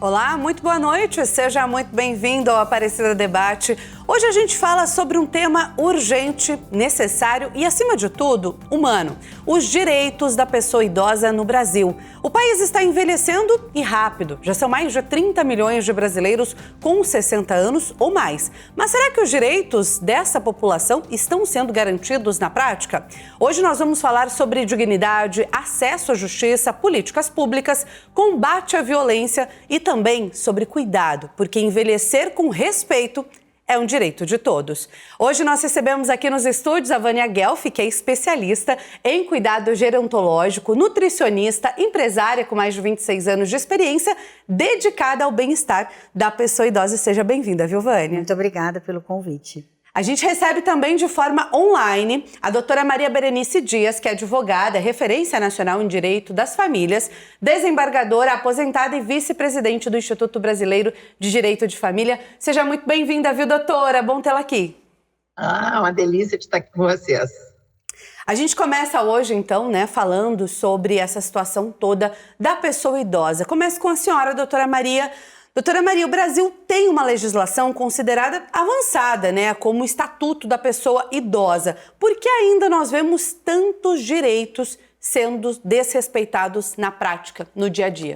Olá, muito boa noite, seja muito bem-vindo ao Aparecida Debate. Hoje a gente fala sobre um tema urgente, necessário e, acima de tudo, humano: os direitos da pessoa idosa no Brasil. O país está envelhecendo e rápido. Já são mais de 30 milhões de brasileiros com 60 anos ou mais. Mas será que os direitos dessa população estão sendo garantidos na prática? Hoje nós vamos falar sobre dignidade, acesso à justiça, políticas públicas, combate à violência e também sobre cuidado, porque envelhecer com respeito é um direito de todos. Hoje nós recebemos aqui nos estúdios a Vânia Guelfi, que é especialista em cuidado gerontológico, nutricionista, empresária com mais de 26 anos de experiência, dedicada ao bem-estar da pessoa idosa. Seja bem-vinda, viu, Vânia? Muito obrigada pelo convite. A gente recebe também de forma online a doutora Maria Berenice Dias, que é advogada, referência nacional em direito das famílias, desembargadora, aposentada e vice-presidente do Instituto Brasileiro de Direito de Família. Seja muito bem-vinda, viu, doutora? Bom tê-la aqui. Uma delícia de estar aqui com vocês. A gente começa hoje, então, falando sobre essa situação toda da pessoa idosa. Começo com a senhora, doutora Maria. Doutora Maria, o Brasil tem uma legislação considerada avançada, como o Estatuto da Pessoa Idosa. Por que ainda nós vemos tantos direitos sendo desrespeitados na prática, no dia a dia?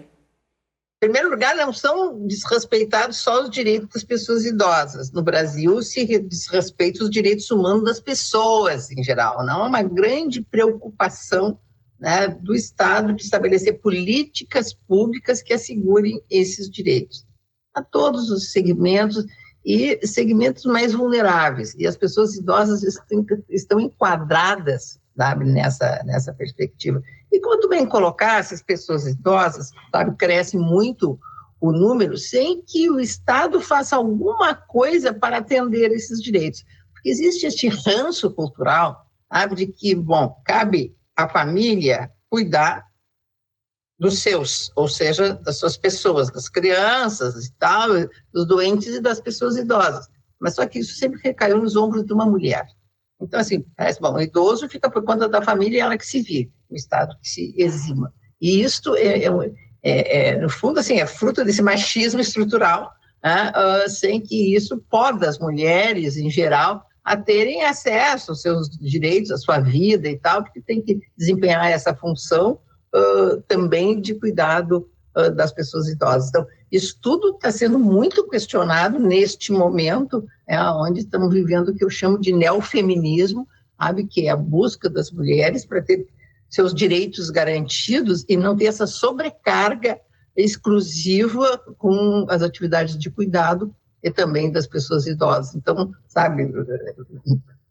Em primeiro lugar, não são desrespeitados só os direitos das pessoas idosas. No Brasil, se desrespeita os direitos humanos das pessoas em geral. Não é uma grande preocupação do Estado de estabelecer políticas públicas que assegurem esses direitos a todos os segmentos e segmentos mais vulneráveis. E as pessoas idosas estão enquadradas, nessa perspectiva. E quanto bem colocar, essas pessoas idosas, cresce muito o número sem que o Estado faça alguma coisa para atender esses direitos. Porque existe este ranço cultural, de que, cabe à família cuidar dos seus, ou seja, das suas pessoas, das crianças e tal, dos doentes e das pessoas idosas. Mas só que isso sempre recaiu nos ombros de uma mulher. Então, assim, parece, o idoso fica por conta da família e ela que se vire, o Estado que se exima. E isto no fundo, assim, é fruto desse machismo estrutural, sem que isso poda as mulheres, em geral, a terem acesso aos seus direitos, à sua vida e tal, porque tem que desempenhar essa função também de cuidado das pessoas idosas. Então, isso tudo está sendo muito questionado neste momento, onde estamos vivendo o que eu chamo de neofeminismo, que é a busca das mulheres para ter seus direitos garantidos e não ter essa sobrecarga exclusiva com as atividades de cuidado e também das pessoas idosas. Então,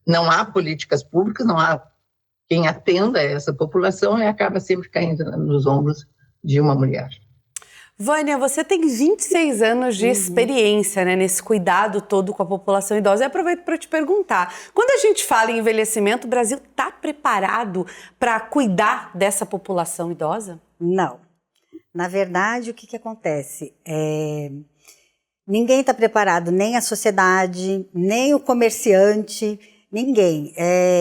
não há políticas públicas, não há quem atenda essa população e acaba sempre caindo nos ombros de uma mulher. Vânia, você tem 26 anos de experiência nesse cuidado todo com a população idosa. E aproveito para te perguntar, quando a gente fala em envelhecimento, o Brasil está preparado para cuidar dessa população idosa? Não. Na verdade, o que acontece? Ninguém está preparado, nem a sociedade, nem o comerciante, ninguém.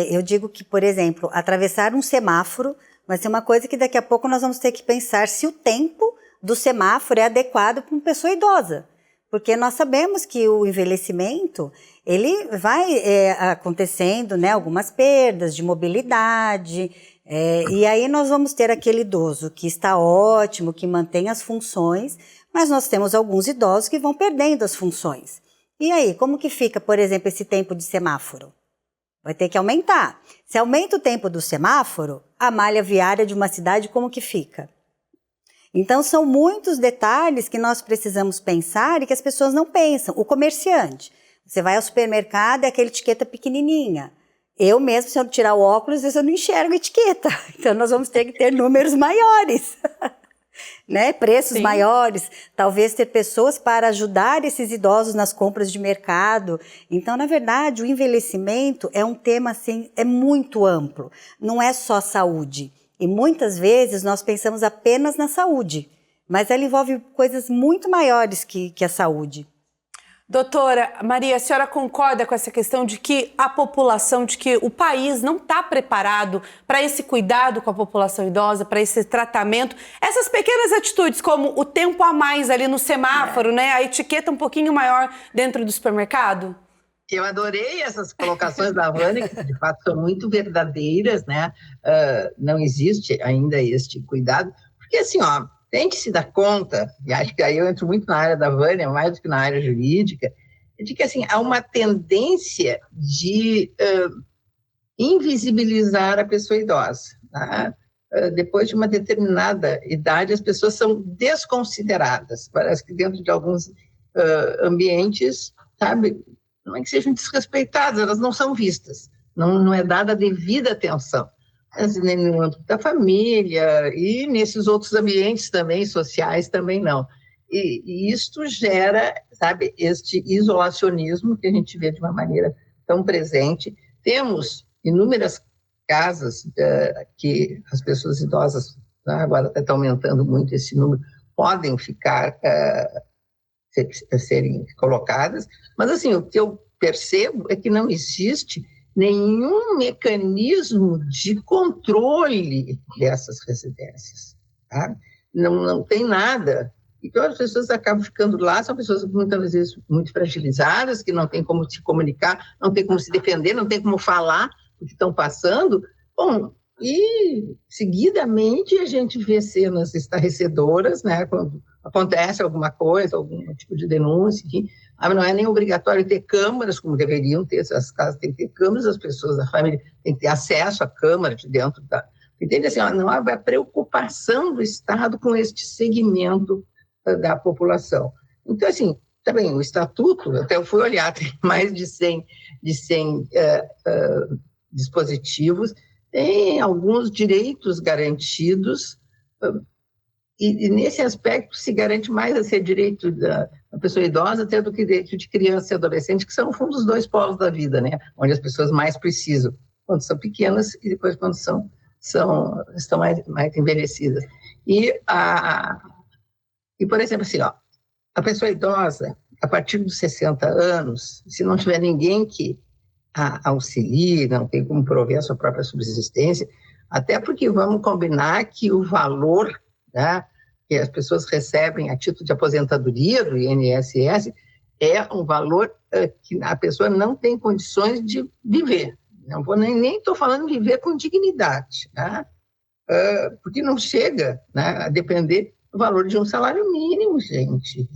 Eu digo que, por exemplo, atravessar um semáforo vai ser uma coisa que daqui a pouco nós vamos ter que pensar se o tempo do semáforo é adequado para uma pessoa idosa. Porque nós sabemos que o envelhecimento, ele vai acontecendo, algumas perdas de mobilidade, e aí nós vamos ter aquele idoso que está ótimo, que mantém as funções, mas nós temos alguns idosos que vão perdendo as funções. E aí, como que fica, por exemplo, esse tempo de semáforo? Vai ter que aumentar. Se aumenta o tempo do semáforo, a malha viária de uma cidade como que fica? Então, são muitos detalhes que nós precisamos pensar e que as pessoas não pensam. O comerciante, você vai ao supermercado, é aquela etiqueta pequenininha. Eu mesmo, se eu tirar o óculos, às vezes eu não enxergo a etiqueta. Então, nós vamos ter que ter números maiores. Preços maiores, talvez ter pessoas para ajudar esses idosos nas compras de mercado. Então, na verdade, o envelhecimento é um tema assim, é muito amplo, não é só saúde. E muitas vezes nós pensamos apenas na saúde, mas ela envolve coisas muito maiores que a saúde. Doutora Maria, a senhora concorda com essa questão de que a população, de que o país não está preparado para esse cuidado com a população idosa, para esse tratamento? Essas pequenas atitudes, como o tempo a mais ali no semáforo, né? A etiqueta um pouquinho maior dentro do supermercado? Eu adorei essas colocações da Vânia, que de fato são muito verdadeiras, né? Não existe ainda este cuidado, porque assim, ó, tem que se dar conta, e acho que aí eu entro muito na área da Vânia, mais do que na área jurídica, de que assim, há uma tendência de invisibilizar a pessoa idosa. Tá? Depois de uma determinada idade, as pessoas são desconsideradas. Parece que dentro de alguns ambientes, sabe, não é que sejam desrespeitadas, elas não são vistas, não é dada a devida atenção. Nem no âmbito da família e nesses outros ambientes também, sociais também não. E isto gera, sabe, este isolacionismo que a gente vê de uma maneira tão presente. Temos inúmeras casas que as pessoas idosas, agora está aumentando muito esse número, podem ficar, serem colocadas, mas assim, o que eu percebo é que não existe nenhum mecanismo de controle dessas residências. Tá? Não tem nada. Então, as pessoas acabam ficando lá, são pessoas muitas vezes muito fragilizadas, que não têm como se comunicar, não têm como se defender, não têm como falar o que estão passando. Bom, e seguidamente a gente vê cenas estarrecedoras, né, quando acontece alguma coisa, algum tipo de denúncia, enfim. Não é nem obrigatório ter câmaras, como deveriam ter, as casas têm que ter câmaras, as pessoas da família têm que ter acesso à câmara de dentro da... Entende? Assim, não há a preocupação do Estado com este segmento da população. Então, assim, também o Estatuto, até eu fui olhar, tem mais de 100 dispositivos, tem alguns direitos garantidos, e nesse aspecto se garante mais esse direito da pessoa idosa até do que direito de criança e adolescente, que são, no fundo, os dois polos da vida, né? Onde as pessoas mais precisam, quando são pequenas e depois quando estão mais envelhecidas. E, por exemplo, assim, ó, a pessoa idosa, a partir dos 60 anos, se não tiver ninguém que a auxilie, não tem como prover a sua própria subsistência, até porque vamos combinar que o valor, né, que as pessoas recebem a título de aposentadoria do INSS é um valor que a pessoa não tem condições de viver. Não vou nem estou falando de viver com dignidade, né? Porque não chega, né, a depender do valor de um salário mínimo, gente.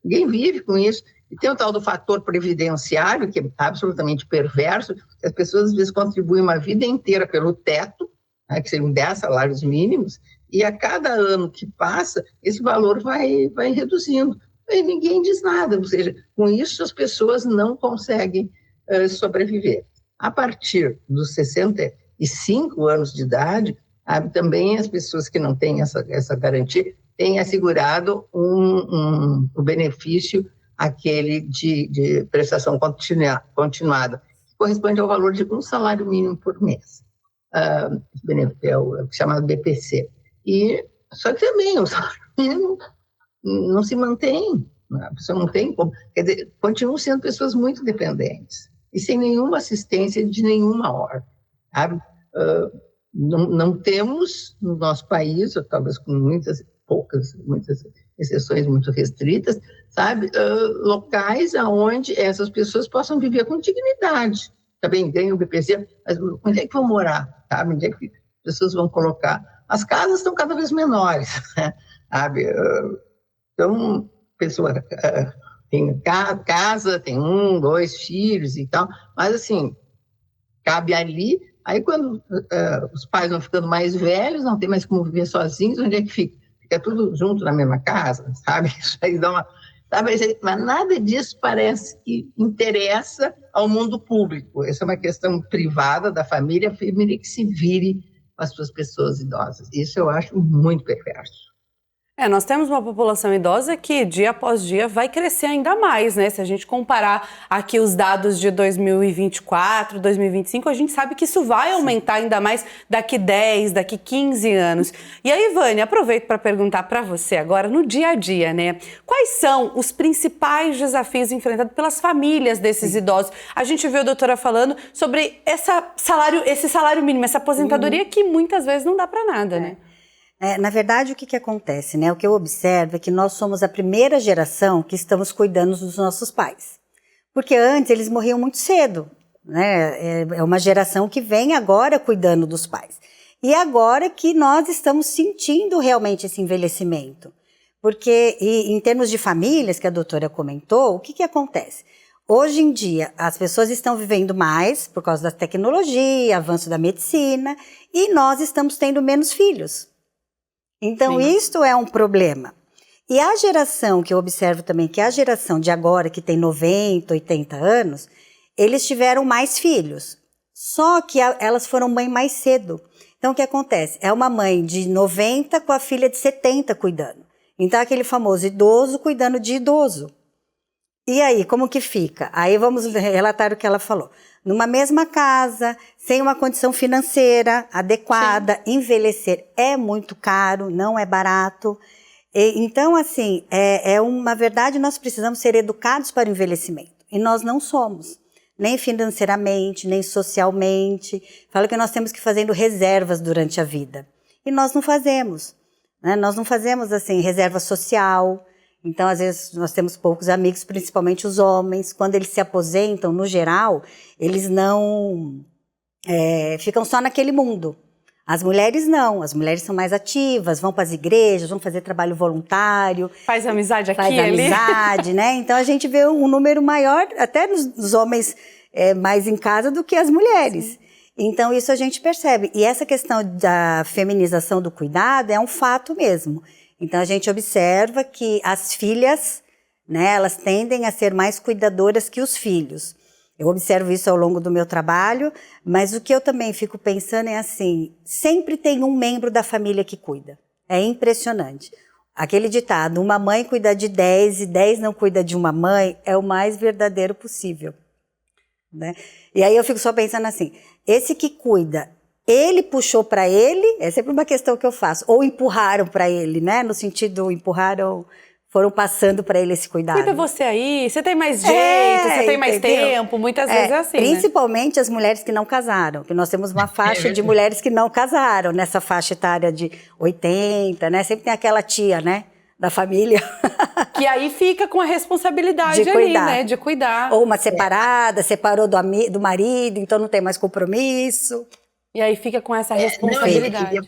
Ninguém vive com isso. E tem o tal do fator previdenciário, que é absolutamente perverso, que as pessoas às vezes contribuem uma vida inteira pelo teto, né, que seriam 10 salários mínimos, e a cada ano que passa, esse valor vai reduzindo. E ninguém diz nada, ou seja, com isso as pessoas não conseguem sobreviver. A partir dos 65 anos de idade, também as pessoas que não têm essa garantia têm assegurado o benefício aquele de prestação continuada, que corresponde ao valor de um salário mínimo por mês. É o chamado BPC. Só que também o salário mínimo não se mantém, a pessoa não tem como, quer dizer, continuam sendo pessoas muito dependentes e sem nenhuma assistência de nenhuma ordem, sabe? Não temos no nosso país, ou talvez com muitas exceções muito restritas, sabe, locais onde essas pessoas possam viver com dignidade. Também ganham o BPC, mas onde é que vão morar? Sabe? Onde é que as pessoas vão colocar? As casas estão cada vez menores, sabe? Então, a pessoa tem casa, tem 1, 2 filhos e tal, mas assim, cabe ali. Aí quando os pais vão ficando mais velhos, não tem mais como viver sozinhos, onde é que fica? Fica tudo junto na mesma casa, sabe? Isso aí dá uma... Sabe? Mas nada disso parece que interessa ao mundo público. Essa é uma questão privada da família, a família que se vire com as suas pessoas idosas. Isso eu acho muito perverso. Nós temos uma população idosa que dia após dia vai crescer ainda mais, né? Se a gente comparar aqui os dados de 2024, 2025, a gente sabe que isso vai aumentar ainda mais daqui 10, daqui 15 anos. E aí, Vânia, aproveito para perguntar para você agora, no dia a dia, né? Quais são os principais desafios enfrentados pelas famílias desses idosos? A gente viu a doutora falando sobre esse salário mínimo, essa aposentadoria que muitas vezes não dá para nada, né? Na verdade, o que acontece, né? O que eu observo é que nós somos a primeira geração que estamos cuidando dos nossos pais. Porque antes eles morriam muito cedo, né? É uma geração que vem agora cuidando dos pais. E agora que nós estamos sentindo realmente esse envelhecimento. Porque, em termos de famílias, que a doutora comentou, o que acontece? Hoje em dia, as pessoas estão vivendo mais por causa da tecnologia, avanço da medicina, e nós estamos tendo menos filhos. Então, isto é um problema. E a geração que eu observo também, que é a geração de agora, que tem 90, 80 anos, eles tiveram mais filhos. Só que elas foram mãe mais cedo. Então, o que acontece? É uma mãe de 90 com a filha de 70 cuidando. Então, aquele famoso idoso cuidando de idoso. E aí, como que fica? Aí vamos relatar o que ela falou. Numa mesma casa, sem uma condição financeira adequada, envelhecer é muito caro, não é barato. Então, assim, uma verdade, nós precisamos ser educados para o envelhecimento. E nós não somos, nem financeiramente, nem socialmente. Falo que nós temos que ir fazendo reservas durante a vida. E nós não fazemos, né? Nós não fazemos, assim, reserva social. Então, às vezes, nós temos poucos amigos, principalmente os homens. Quando eles se aposentam, no geral, eles não ficam só naquele mundo. As mulheres não, as mulheres são mais ativas, vão para as igrejas, vão fazer trabalho voluntário. Faz amizade aqui, faz amizade, né? Então, a gente vê um número maior, até nos homens mais em casa, do que as mulheres. Sim. Então, isso a gente percebe. E essa questão da feminização do cuidado é um fato mesmo. Então, a gente observa que as filhas, né, elas tendem a ser mais cuidadoras que os filhos. Eu observo isso ao longo do meu trabalho, mas o que eu também fico pensando é assim, sempre tem um membro da família que cuida. É impressionante. Aquele ditado, uma mãe cuida de 10 e 10 não cuida de uma mãe, é o mais verdadeiro possível, né? E aí eu fico só pensando assim, esse que cuida, ele puxou para ele, é sempre uma questão que eu faço, ou empurraram para ele, né? No sentido, empurraram, foram passando para ele esse cuidado. Cuida você aí, você tem mais jeito, você tem mais tempo, muitas vezes é assim, principalmente, né? As mulheres que não casaram, que nós temos uma faixa de mulheres que não casaram, nessa faixa etária de 80, né? Sempre tem aquela tia, né? Da família. Que aí fica com a responsabilidade de ali, né? De cuidar. Ou uma separada, separou do marido, então não tem mais compromisso. E aí fica com essa responsabilidade.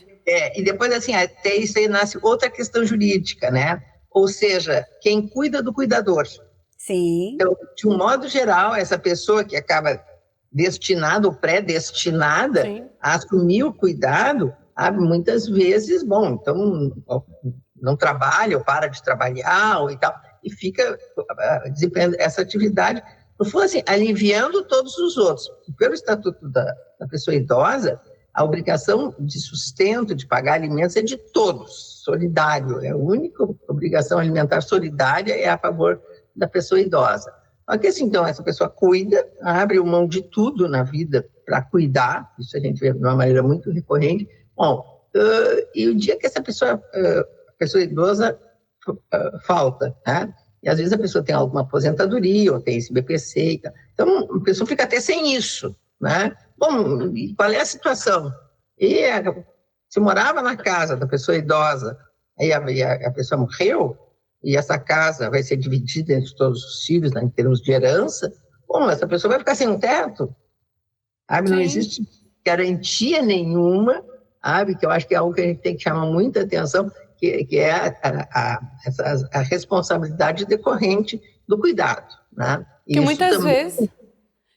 E depois, assim, até isso aí nasce outra questão jurídica, né? Ou seja, quem cuida do cuidador. Sim. Então, de um modo geral, essa pessoa que acaba destinada ou predestinada a assumir o cuidado, muitas vezes, então não trabalha ou para de trabalhar ou e tal, e fica desempenhando essa atividade, no fundo, assim, aliviando todos os outros. Pelo Estatuto da Pessoa Idosa, a obrigação de sustento, de pagar alimentos é de todos, solidário. A única obrigação alimentar solidária é a favor da pessoa idosa. Porque assim, então, essa pessoa cuida, abre mão de tudo na vida para cuidar, isso a gente vê de uma maneira muito recorrente. E o dia que essa pessoa idosa falta, né? E às vezes a pessoa tem alguma aposentadoria, ou tem esse BPC e tal. Então, a pessoa fica até sem isso, né? Bom, e qual é a situação? Se morava na casa da pessoa idosa, aí a pessoa morreu, e essa casa vai ser dividida entre todos os filhos, né, em termos de herança, essa pessoa vai ficar sem um teto. Não existe garantia nenhuma, que eu acho que é algo que a gente tem que chamar muita atenção, que é a responsabilidade decorrente do cuidado, né? Que muitas vezes...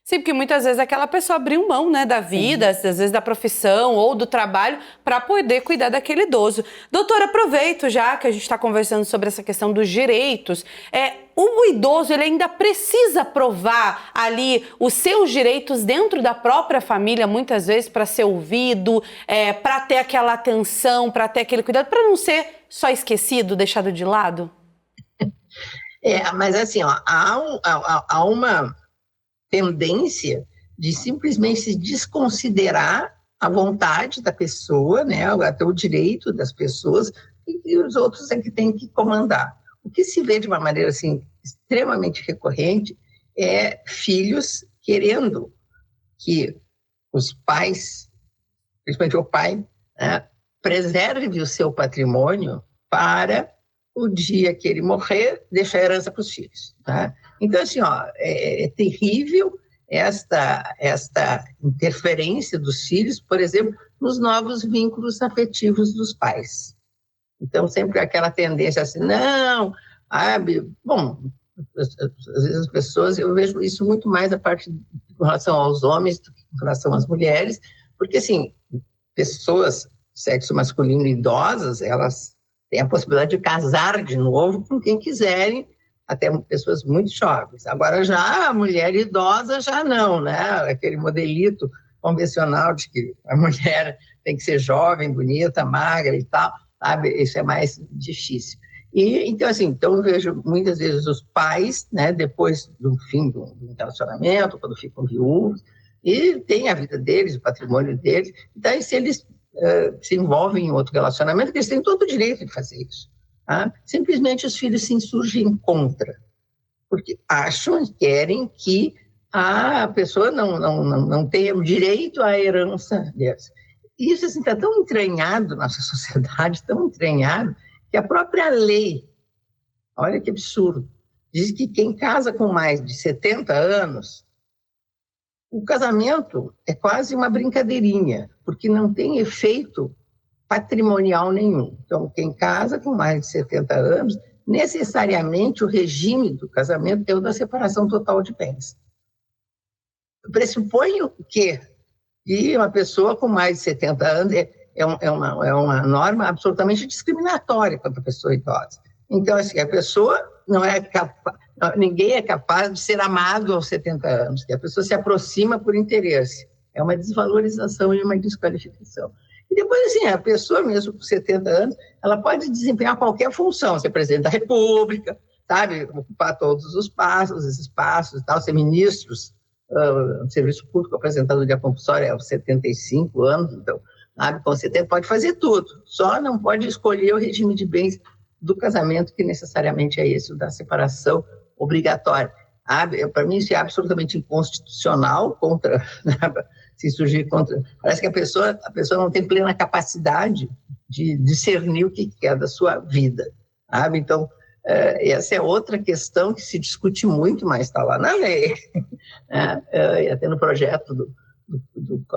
Sim, porque muitas vezes aquela pessoa abriu mão, né, da vida, às vezes da profissão ou do trabalho, para poder cuidar daquele idoso. Doutora, aproveito já que a gente está conversando sobre essa questão dos direitos. O idoso, ele ainda precisa provar ali os seus direitos dentro da própria família, muitas vezes, para ser ouvido, para ter aquela atenção, para ter aquele cuidado, para não ser só esquecido, deixado de lado? Mas assim, ó, há uma tendência de simplesmente se desconsiderar a vontade da pessoa, né, até o direito das pessoas, e os outros é que têm que comandar. O que se vê de uma maneira assim, extremamente recorrente é filhos querendo que os pais, principalmente o pai, né, preserve o seu patrimônio para o dia que ele morrer, deixar a herança para os filhos. Tá? Então, assim, ó, é terrível esta interferência dos filhos, por exemplo, nos novos vínculos afetivos dos pais. Então, sempre aquela tendência assim, não, bom, às vezes as pessoas, eu vejo isso muito mais a parte com relação aos homens do que com relação às mulheres, porque, assim, pessoas, sexo masculino idosas, elas têm a possibilidade de casar de novo com quem quiserem, até pessoas muito jovens. Agora, já a mulher idosa, já não, né? Aquele modelito convencional de que a mulher tem que ser jovem, bonita, magra e tal, sabe? Isso é mais difícil. Então, assim, eu vejo muitas vezes os pais, né, depois do fim do relacionamento, quando ficam viúvos, e tem a vida deles, o patrimônio deles, então, se eles se envolvem em outro relacionamento, eles têm todo o direito de fazer isso. Tá? Simplesmente os filhos se insurgem contra, porque acham e querem que a pessoa não tenha o direito à herança deles. Isso assim, está tão entranhado na nossa sociedade, tão entranhado, que a própria lei, olha que absurdo, diz que quem casa com mais de 70 anos, o casamento é quase uma brincadeirinha, porque não tem efeito patrimonial nenhum. Então, quem casa com mais de 70 anos, necessariamente o regime do casamento é o da separação total de bens. Pressupõe o quê? E uma pessoa com mais de 70 anos é uma norma absolutamente discriminatória contra a pessoa idosa. Então, assim, a pessoa não é capaz, ninguém é capaz de ser amado aos 70 anos, que a pessoa se aproxima por interesse. É uma desvalorização e uma desqualificação. E depois, assim, a pessoa mesmo com 70 anos, ela pode desempenhar qualquer função, ser presidente da República, sabe, ocupar todos os espaços e tal, ser ministros, serviço público, apresentador de a compulsória aos 75 anos, então, sabe, com 70 pode fazer tudo, só não pode escolher o regime de bens do casamento, que necessariamente é esse, o da separação obrigatória. Para mim, isso é absolutamente inconstitucional, contra, né, se surgir contra. Parece que a pessoa não tem plena capacidade de discernir o que quer da sua vida. Sabe? Então, essa é outra questão que se discute muito, mas está lá na lei. E até no projeto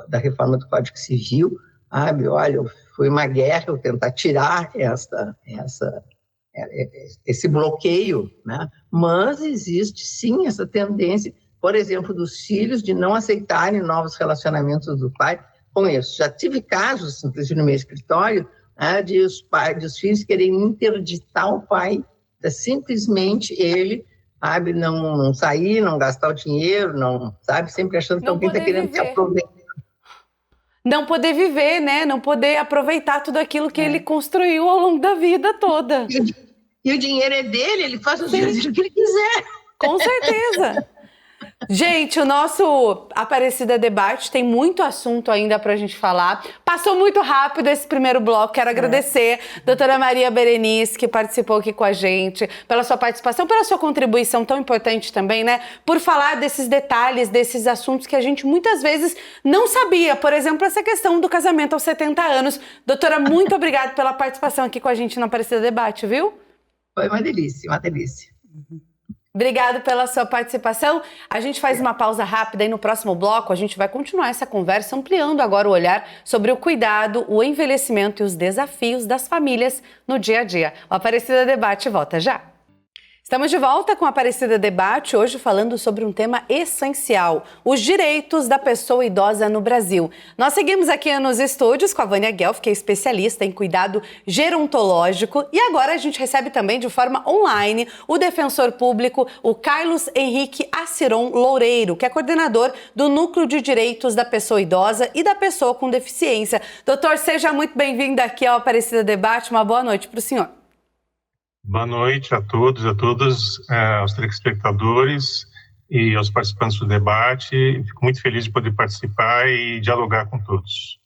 da reforma do Código Civil, olha, foi uma guerra eu tentar tirar esse bloqueio, né? Mas existe sim essa tendência, por exemplo, dos filhos de não aceitarem novos relacionamentos do pai com isso. Já tive casos, inclusive no meu escritório, né, de os filhos querem interditar o pai, simplesmente ele, sabe, não sair, não gastar o dinheiro, não, sabe, sempre achando que alguém está querendo se aproveitar. Não poder viver, né? Não poder aproveitar tudo aquilo que ele construiu ao longo da vida toda. E o dinheiro é dele, ele faz o que ele quiser. Com certeza. Gente, o nosso Aparecida Debate tem muito assunto ainda pra gente falar. Passou muito rápido esse primeiro bloco. Quero agradecer a doutora Maria Berenice, que participou aqui com a gente, pela sua participação, pela sua contribuição tão importante também, né? Por falar desses detalhes, desses assuntos que a gente muitas vezes não sabia. Por exemplo, essa questão do casamento aos 70 anos. Doutora, muito obrigada pela participação aqui com a gente no Aparecida Debate, viu? Foi uma delícia, uma delícia. Obrigado pela sua participação. A gente faz uma pausa rápida e no próximo bloco a gente vai continuar essa conversa, ampliando agora o olhar sobre o cuidado, o envelhecimento e os desafios das famílias no dia a dia. O Aparecida Debate volta já. Estamos de volta com a Aparecida Debate, hoje falando sobre um tema essencial, os direitos da pessoa idosa no Brasil. Nós seguimos aqui nos estúdios com a Vânia Guelph, que é especialista em cuidado gerontológico, e agora a gente recebe também de forma online o defensor público, o Carlos Henrique Aciron Loureiro, que é coordenador do Núcleo de Direitos da Pessoa Idosa e da Pessoa com Deficiência. Doutor, seja muito bem-vindo aqui ao Aparecida Debate, uma boa noite para o senhor. Boa noite a todos, a todas, aos telespectadores e aos participantes do debate. Fico muito feliz de poder participar e dialogar com todos.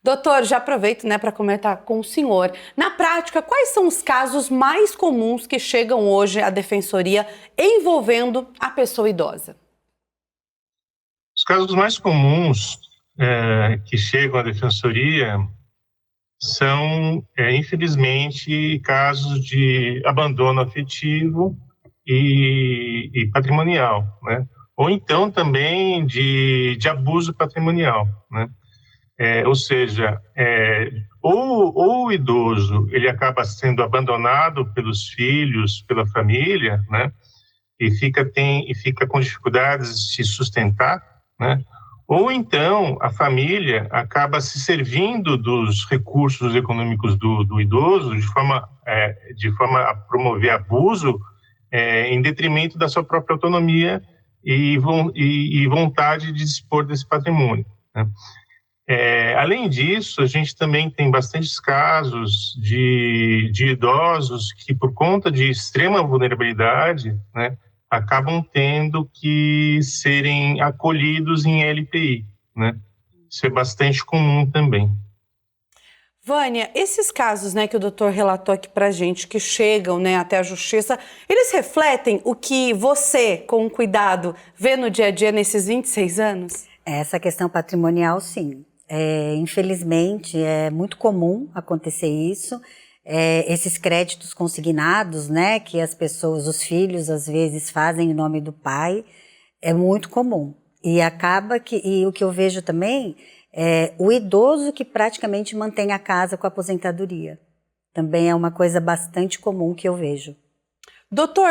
Doutor, já aproveito para comentar com o senhor. Na prática, quais são os casos mais comuns que chegam hoje à Defensoria envolvendo a pessoa idosa? Os casos mais comuns que chegam à Defensoria são, infelizmente, casos de abandono afetivo e patrimonial, né? Ou então também de abuso patrimonial, né? Ou seja, ou o idoso ele acaba sendo abandonado pelos filhos, pela família, né? E fica com dificuldades de se sustentar, né? Ou então a família acaba se servindo dos recursos econômicos do idoso de forma a promover abuso em detrimento da sua própria autonomia e vontade de dispor desse patrimônio, né? Além disso, a gente também tem bastantes casos de idosos que, por conta de extrema vulnerabilidade, né, acabam tendo que serem acolhidos em LPI, né? Isso é bastante comum também. Vânia, esses casos, né, que o doutor relatou aqui pra gente, que chegam, né, até a justiça, eles refletem o que você, com cuidado, vê no dia a dia nesses 26 anos? Essa questão patrimonial, sim. Infelizmente, é muito comum acontecer isso. Esses créditos consignados, né, que as pessoas, os filhos, às vezes fazem em nome do pai, é muito comum. E acaba e o que eu vejo também é o idoso que praticamente mantém a casa com a aposentadoria. Também é uma coisa bastante comum que eu vejo. Doutor,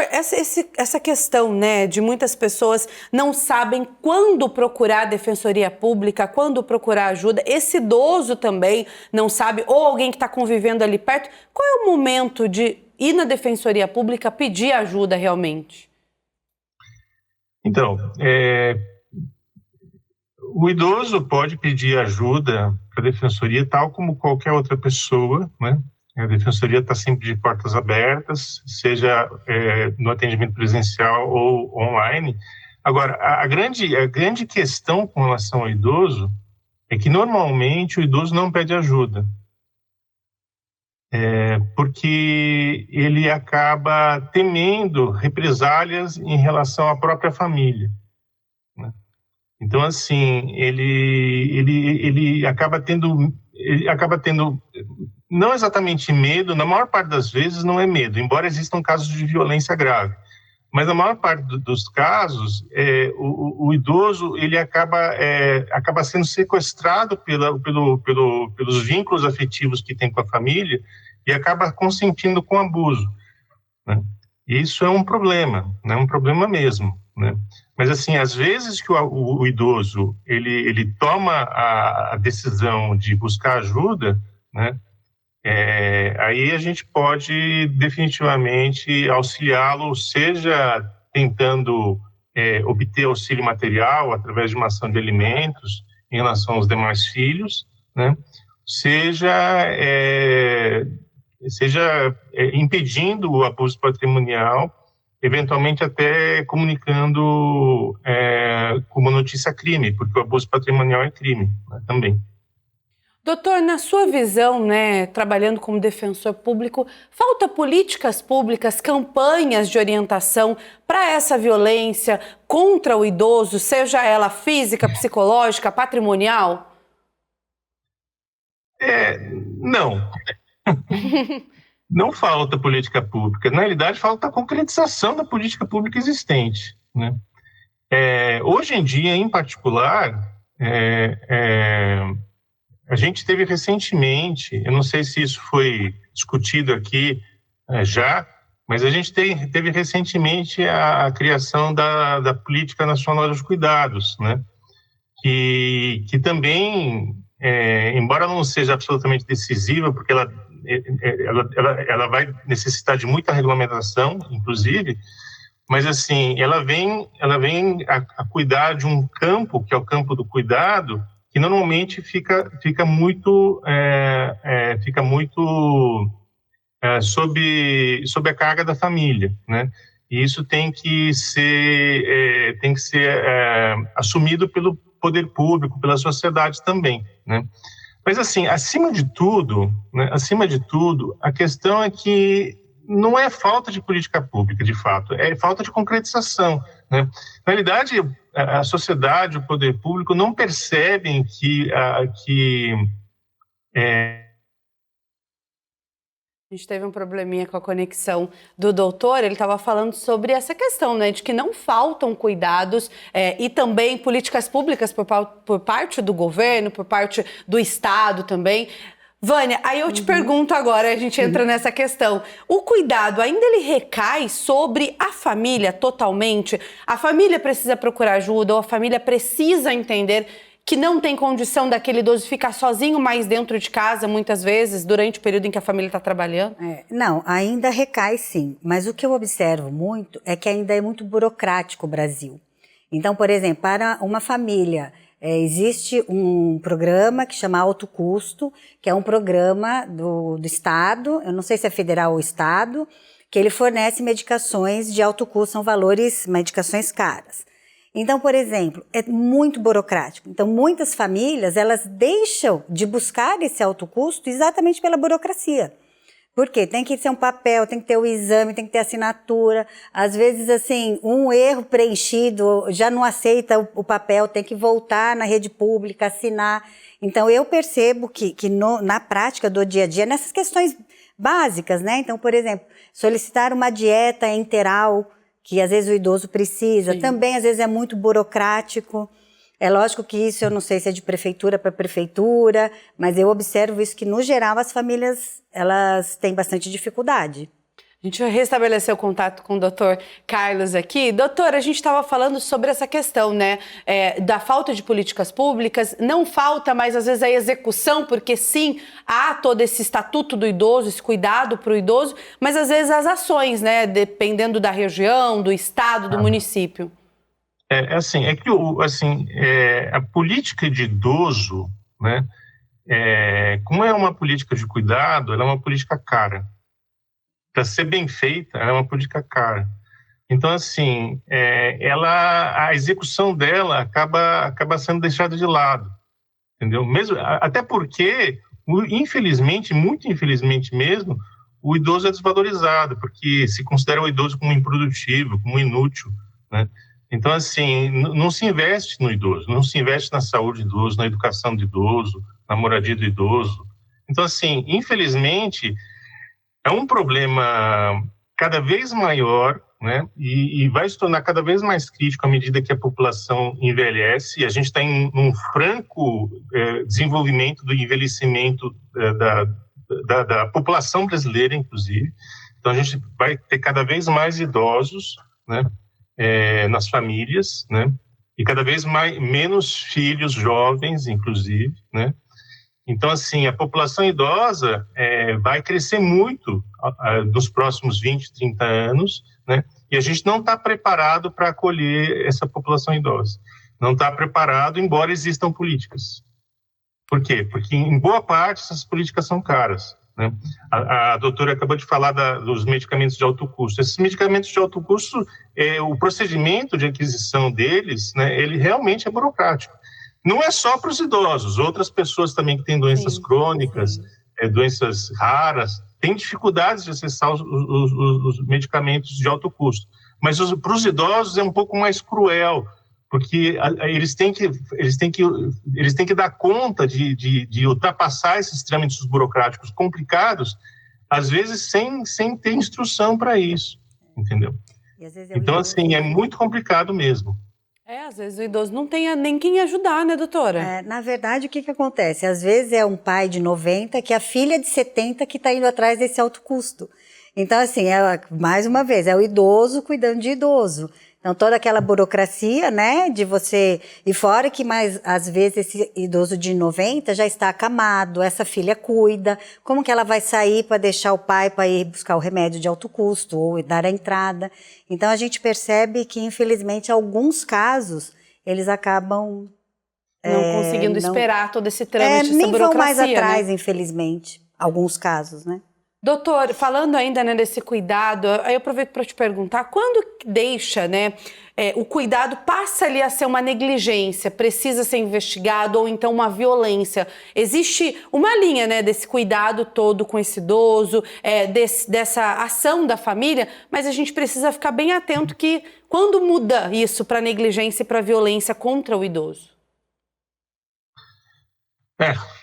essa questão, né, de muitas pessoas não sabem quando procurar a Defensoria Pública, quando procurar ajuda, esse idoso também não sabe, ou alguém que está convivendo ali perto, qual é o momento de ir na Defensoria Pública pedir ajuda realmente? Então, o idoso pode pedir ajuda para a Defensoria, tal como qualquer outra pessoa, né? A Defensoria está sempre de portas abertas, seja no atendimento presencial ou online. Agora, a grande questão com relação ao idoso é que, normalmente, o idoso não pede ajuda, porque ele acaba temendo represálias em relação à própria família, né? Então, assim, ele acaba tendo não exatamente medo, na maior parte das vezes não é medo, embora existam casos de violência grave. Mas na maior parte dos casos, o idoso ele acaba sendo sequestrado pelos vínculos afetivos que tem com a família e acaba consentindo com abuso, né? E isso é um problema, né? Um problema mesmo, né? Mas assim, às vezes que o idoso ele toma a decisão de buscar ajuda, né? Aí a gente pode definitivamente auxiliá-lo, seja tentando obter auxílio material através de uma ação de alimentos em relação aos demais filhos, né? Seja impedindo o abuso patrimonial, eventualmente até comunicando como notícia crime, porque o abuso patrimonial é crime, né, também. Doutor, na sua visão, né, trabalhando como defensor público, falta políticas públicas, campanhas de orientação para essa violência contra o idoso, seja ela física, psicológica, patrimonial? Não. Não falta política pública. Na realidade, falta a concretização da política pública existente, né? Hoje em dia, em particular, a gente teve recentemente, eu não sei se isso foi discutido aqui já, Mas a gente teve recentemente a criação da Política Nacional dos Cuidados, né? Que também, embora não seja absolutamente decisiva, porque ela vai necessitar de muita regulamentação, inclusive, mas assim, ela vem a cuidar de um campo, que é o campo do cuidado, que normalmente fica muito sob a carga da família, né? E isso tem que ser assumido pelo poder público, pela sociedade também, né? Mas assim, acima de tudo, a questão é que não é falta de política pública, de fato, é falta de concretização, né? Na realidade, a sociedade, o poder público não percebem que A gente teve um probleminha com a conexão do doutor, ele estava falando sobre essa questão, né, de que não faltam cuidados e também políticas públicas por parte do governo, por parte do Estado também. Vânia, aí eu te pergunto agora, a gente entra nessa questão. O cuidado ainda ele recai sobre a família totalmente? A família precisa procurar ajuda ou a família precisa entender que não tem condição daquele idoso ficar sozinho mais dentro de casa, muitas vezes, durante o período em que a família está trabalhando? Não, ainda recai sim, mas o que eu observo muito é que ainda é muito burocrático o Brasil. Então, por exemplo, para uma família, existe um programa que chama Alto Custo, que é um programa do Estado, eu não sei se é federal ou Estado, que ele fornece medicações de alto custo, são medicações caras. Então, por exemplo, é muito burocrático. Então, muitas famílias, elas deixam de buscar esse alto custo exatamente pela burocracia. Por quê? Tem que ser um papel, tem que ter o exame, tem que ter assinatura. Às vezes, assim, um erro preenchido já não aceita o papel, tem que voltar na rede pública, assinar. Então, eu percebo que na prática do dia a dia, nessas questões básicas, né? Então, por exemplo, solicitar uma dieta enteral, que às vezes o idoso precisa, sim, também às vezes é muito burocrático. É lógico que isso eu não sei se é de prefeitura para prefeitura, mas eu observo isso que, no geral, as famílias elas têm bastante dificuldade. A gente restabeleceu o contato com o doutor Carlos aqui. Doutor, a gente estava falando sobre essa questão, né, da falta de políticas públicas. Não falta, mas às vezes a execução, porque sim, há todo esse estatuto do idoso, esse cuidado para o idoso, mas às vezes as ações, né, dependendo da região, do estado, do município. A política de idoso, né, como é uma política de cuidado, ela é uma política cara. Para ser bem feita, ela é uma política cara. Então, assim, a execução dela acaba sendo deixada de lado, entendeu? Mesmo, até porque, infelizmente, muito infelizmente mesmo, o idoso é desvalorizado, porque se considera o idoso como improdutivo, como inútil, né? Então, assim, não se investe no idoso, não se investe na saúde do idoso, na educação do idoso, na moradia do idoso. Então, assim, infelizmente, é um problema cada vez maior, né? E vai se tornar cada vez mais crítico à medida que a população envelhece. E a gente está em um franco desenvolvimento do envelhecimento da população brasileira, inclusive. Então, a gente vai ter cada vez mais idosos, né, nas famílias, né? E cada vez menos filhos jovens, inclusive, né? Então, assim, a população idosa vai crescer muito nos próximos 20, 30 anos, né? E a gente não está preparado para acolher essa população idosa. Não está preparado, embora existam políticas. Por quê? Porque, em boa parte, essas políticas são caras, né? A doutora acabou de falar dos medicamentos de alto custo. Esses medicamentos de alto custo, o procedimento de aquisição deles, né, ele realmente é burocrático. Não é só para os idosos, outras pessoas também que têm doenças crônicas, doenças raras, têm dificuldades de acessar os medicamentos de alto custo. Mas para os idosos é um pouco mais cruel, porque eles têm que dar conta de ultrapassar esses trâmites burocráticos complicados, às vezes sem ter instrução para isso, entendeu? Então, assim, é muito complicado mesmo. Às vezes o idoso não tem nem quem ajudar, né, doutora? Na verdade, o que acontece? Às vezes é um pai de 90 que a filha de 70 que está indo atrás desse alto custo. Então, assim, mais uma vez, é o idoso cuidando de idoso. Então, toda aquela burocracia, né, de você... E fora que, mais às vezes, esse idoso de 90 já está acamado, essa filha cuida. Como que ela vai sair para deixar o pai para ir buscar o remédio de alto custo ou dar a entrada? Então, a gente percebe que, infelizmente, alguns casos, eles acabam... Não conseguindo esperar todo esse trâmite, essa nem burocracia, vão mais atrás, né? infelizmente. Alguns casos, né? Doutor, falando ainda, né, desse cuidado, aí eu aproveito para te perguntar, quando deixa, né, o cuidado passa ali a ser uma negligência, precisa ser investigado, ou então uma violência? Existe uma linha, né, desse cuidado todo com esse idoso, dessa ação da família, mas a gente precisa ficar bem atento que quando muda isso para negligência e para violência contra o idoso?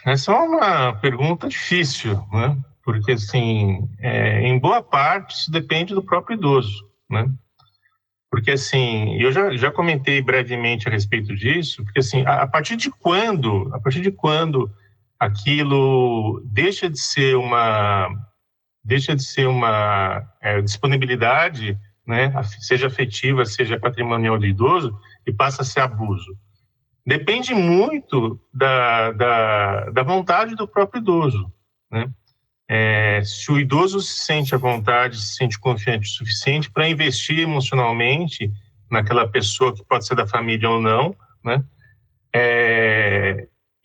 Essa é uma pergunta difícil, né? Porque, assim, em boa parte, isso depende do próprio idoso, né? Porque, assim, eu já comentei brevemente a respeito disso, porque, assim, a partir de quando aquilo deixa de ser uma disponibilidade, né? Seja afetiva, seja patrimonial do idoso, e passa a ser abuso. Depende muito da vontade do próprio idoso, né? Se o idoso se sente à vontade, se sente confiante o suficiente para investir emocionalmente naquela pessoa que pode ser da família ou não, né?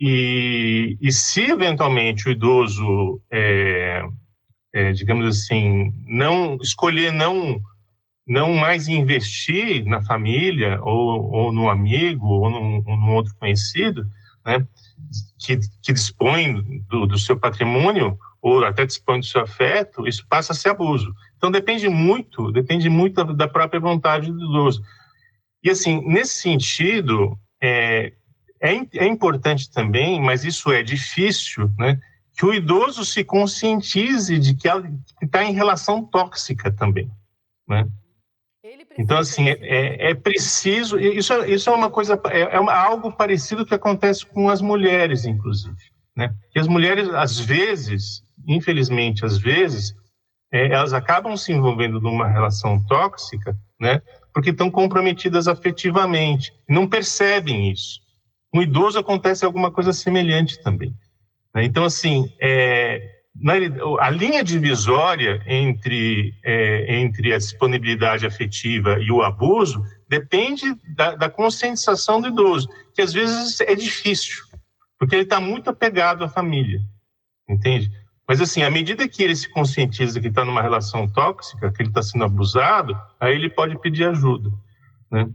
E se eventualmente o idoso, digamos assim, não mais investir na família ou no amigo ou num outro conhecido, né, que dispõe do seu patrimônio ou até dispõe do seu afeto, isso passa a ser abuso. Então depende muito da própria vontade do idoso. E assim, nesse sentido, é importante também, mas isso é difícil, né, que o idoso se conscientize de que está em relação tóxica também, né? Então, assim, é preciso... Isso é uma coisa... algo parecido que acontece com as mulheres, inclusive, né? Que as mulheres, às vezes, infelizmente, elas acabam se envolvendo numa relação tóxica, né? Porque estão comprometidas afetivamente. Não percebem isso. No idoso acontece alguma coisa semelhante também, né? Então, assim... a linha divisória entre a disponibilidade afetiva e o abuso depende da conscientização do idoso, que às vezes é difícil, porque ele está muito apegado à família, entende? Mas, assim, à medida que ele se conscientiza que está numa relação tóxica, que ele está sendo abusado, aí ele pode pedir ajuda, né?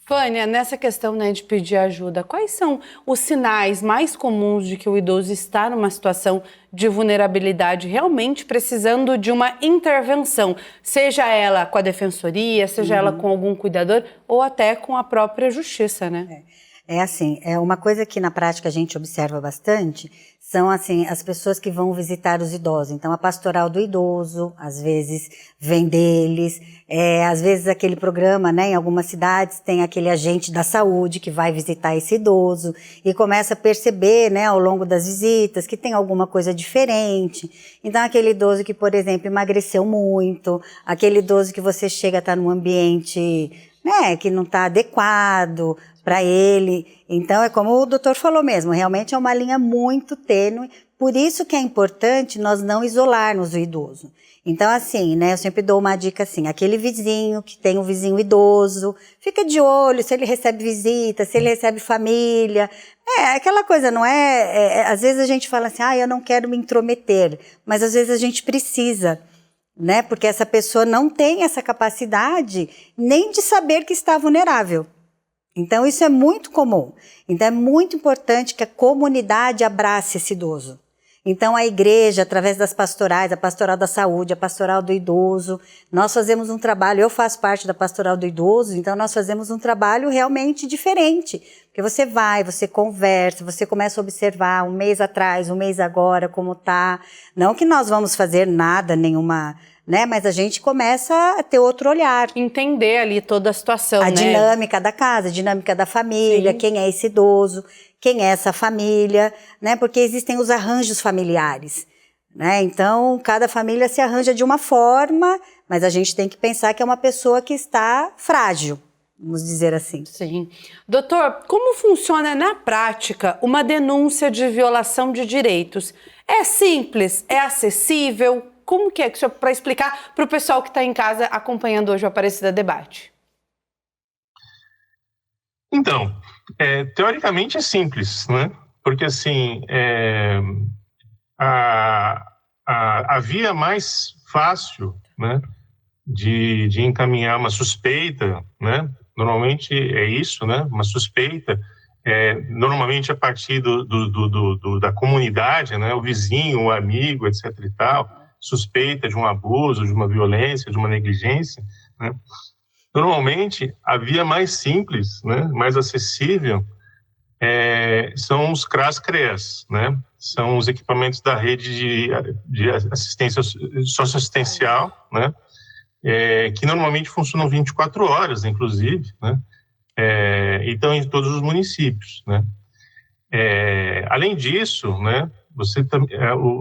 Vânia, nessa questão, né, de pedir ajuda, quais são os sinais mais comuns de que o idoso está numa situação de vulnerabilidade, realmente precisando de uma intervenção, seja ela com a defensoria, seja ela com algum cuidador ou até com a própria justiça, né? É assim, uma coisa que na prática a gente observa bastante são assim as pessoas que vão visitar os idosos. Então a pastoral do idoso, às vezes vem deles, às vezes aquele programa, né, em algumas cidades tem aquele agente da saúde que vai visitar esse idoso e começa a perceber, né, ao longo das visitas que tem alguma coisa diferente. Então aquele idoso que, por exemplo, emagreceu muito, aquele idoso que você chega a estar num ambiente, né, que não está adequado para ele. Então, é como o doutor falou mesmo, realmente é uma linha muito tênue, por isso que é importante nós não isolarmos o idoso. Então, assim, né, eu sempre dou uma dica assim, aquele vizinho que tem um vizinho idoso, fica de olho se ele recebe visita, se ele recebe família, aquela coisa, não às vezes a gente fala assim, eu não quero me intrometer, mas às vezes a gente precisa, né, porque essa pessoa não tem essa capacidade nem de saber que está vulnerável. Então, isso é muito comum. Então, é muito importante que a comunidade abrace esse idoso. Então, a igreja, através das pastorais, a pastoral da saúde, a pastoral do idoso, nós fazemos um trabalho, eu faço parte da pastoral do idoso, então nós fazemos um trabalho realmente diferente. Porque você vai, você conversa, você começa a observar um mês atrás, um mês agora, como tá. Não que nós vamos fazer nada, nenhuma... né? Mas a gente começa a ter outro olhar. Entender ali toda a situação, a dinâmica da casa, a dinâmica da família, quem é esse idoso, quem é essa família, né? Porque existem os arranjos familiares, né? Então, cada família se arranja de uma forma, mas a gente tem que pensar que é uma pessoa que está frágil, vamos dizer assim. Sim. Doutor, como funciona na prática uma denúncia de violação de direitos? É simples? É acessível? Como que é? Para explicar para o pessoal que está em casa acompanhando hoje o Aparecida Debate. Então, teoricamente é simples, né? Porque, assim, a via mais fácil, né, de encaminhar uma suspeita, né? Normalmente é isso, né? Uma suspeita, normalmente a partir da comunidade, né? O vizinho, o amigo, etc. e tal, suspeita de um abuso, de uma violência, de uma negligência, né? Normalmente, a via mais simples, né, mais acessível, são os CRAS-CREAS, né? São os equipamentos da rede de assistência socioassistencial, né? Que normalmente funcionam 24 horas, inclusive, né? E estão em todos os municípios, né? Além disso, né,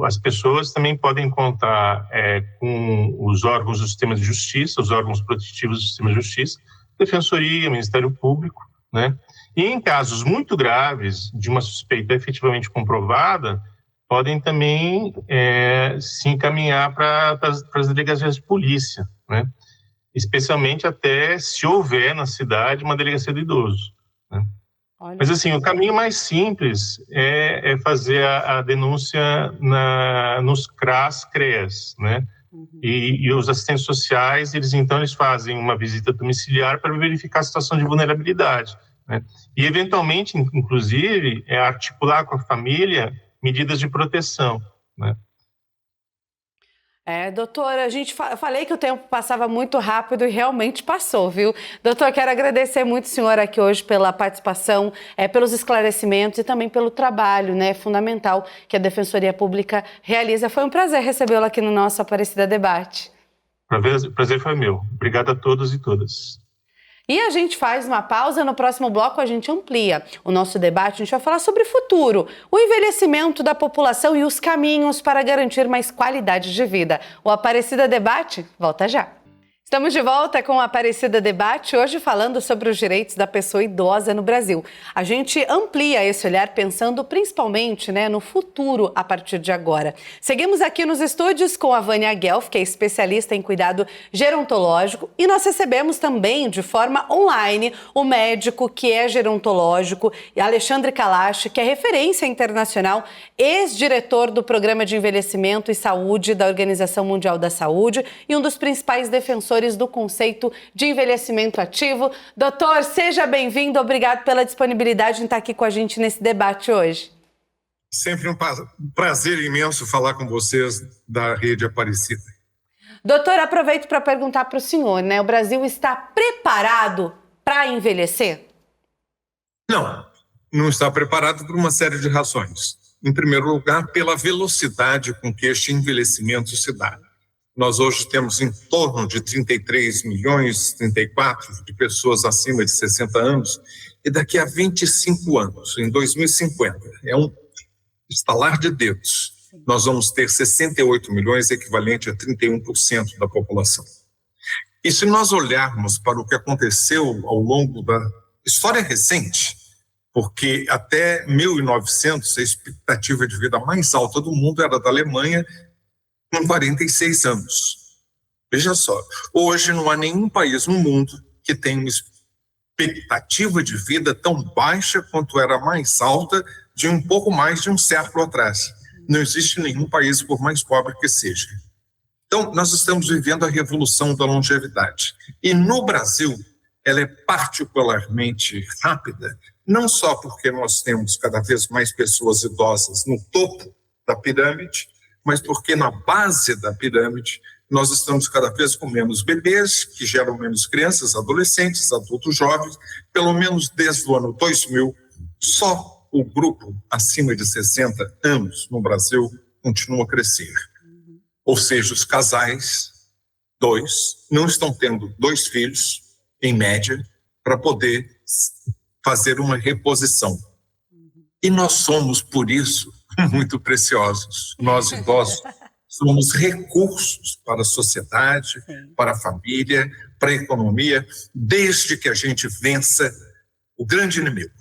as pessoas também podem contar com os órgãos do sistema de justiça, os órgãos protetivos do sistema de justiça, Defensoria, Ministério Público, né? E em casos muito graves, de uma suspeita efetivamente comprovada, podem também se encaminhar para as delegacias de polícia, né? Especialmente até se houver na cidade uma delegacia do idoso, né? Mas, assim, o caminho mais simples é fazer a denúncia nos CRAS-CREAS, né? E os assistentes sociais, eles fazem uma visita domiciliar para verificar a situação de vulnerabilidade, né? E, eventualmente, inclusive, articular com a família medidas de proteção, né? Doutora, eu falei que o tempo passava muito rápido e realmente passou, viu? Doutor, quero agradecer muito a senhora aqui hoje pela participação, pelos esclarecimentos e também pelo trabalho, né, fundamental que a Defensoria Pública realiza. Foi um prazer recebê-la aqui no nosso Aparecida Debate. Prazer foi meu. Obrigado a todos e todas. E a gente faz uma pausa, no próximo bloco a gente amplia o nosso debate, a gente vai falar sobre o futuro, o envelhecimento da população e os caminhos para garantir mais qualidade de vida. O Aparecida Debate volta já. Estamos de volta com o Aparecida Debate, hoje falando sobre os direitos da pessoa idosa no Brasil. A gente amplia esse olhar pensando principalmente, né, no futuro a partir de agora. Seguimos aqui nos estúdios com a Vânia Guelph, que é especialista em cuidado gerontológico, e nós recebemos também de forma online o médico que é gerontológico, Alexandre Kalash, que é referência internacional, ex-diretor do Programa de Envelhecimento e Saúde da Organização Mundial da Saúde e um dos principais defensores do conceito de envelhecimento ativo. Doutor, seja bem-vindo, obrigado pela disponibilidade em estar aqui com a gente nesse debate hoje. Sempre um prazer imenso falar com vocês da Rede Aparecida. Doutor, aproveito para perguntar para o senhor, né? O Brasil está preparado para envelhecer? Não está preparado por uma série de razões. Em primeiro lugar, pela velocidade com que este envelhecimento se dá. Nós hoje temos em torno de 33 milhões, 34 de pessoas acima de 60 anos, e daqui a 25 anos, em 2050, é um estalar de dedos, nós vamos ter 68 milhões, equivalente a 31% da população. E se nós olharmos para o que aconteceu ao longo da história recente, porque até 1900 a expectativa de vida mais alta do mundo era da Alemanha, com 46 anos. Veja só, hoje não há nenhum país no mundo que tenha uma expectativa de vida tão baixa quanto era a mais alta de um pouco mais de um século atrás. Não existe nenhum país, por mais pobre que seja. Então, nós estamos vivendo a revolução da longevidade. E no Brasil, ela é particularmente rápida, não só porque nós temos cada vez mais pessoas idosas no topo da pirâmide, mas porque na base da pirâmide nós estamos cada vez com menos bebês, que geram menos crianças, adolescentes, adultos jovens. Pelo menos desde o ano 2000, só o grupo acima de 60 anos no Brasil continua a crescer. Ou seja, os casais, não estão tendo 2 filhos, em média, para poder fazer uma reposição. E nós somos, por isso, muito preciosos. Nós, idosos, somos recursos para a sociedade, para a família, para a economia, desde que a gente vença o grande inimigo,